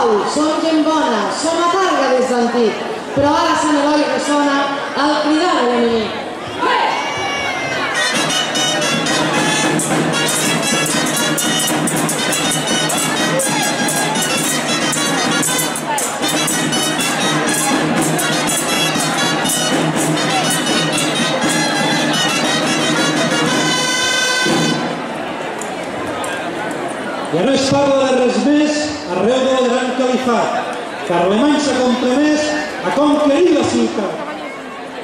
pau, som gent bona, som a carga des d'antic, però ara Sant Eloi ressona al cridar de l'enemic. Ja no es parla de res més arreu del gran califat. Carlemany s'ha compromès a conquerir la ciutat.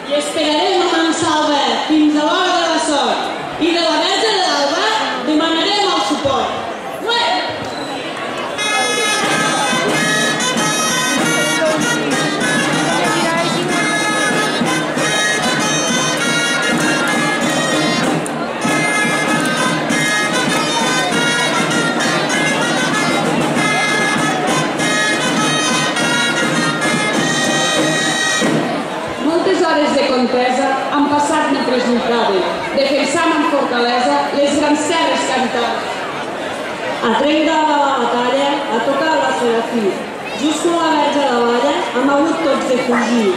I esperarem amb en Salva fins a l'hora de la sort. I de la Verge de l'Alba demanarem el suport. Hores de contesa han passat mentre lluitaven, defensant amb fortalesa les grans terres que habitaven. A trenc de la batalla ha tocat la Serafí. Just com la Verge de Valla hem hagut tots de fugir.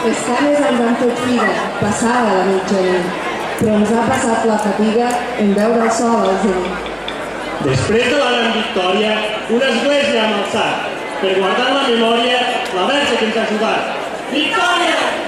Les cames ens han fet figa, passada la mitjanit, però ens ha passat la fatiga en veure el sol al zenit. Després de la gran victòria, una església hem alçat, per guardar la memòria la Verge que ens ha ajudat. Victòria!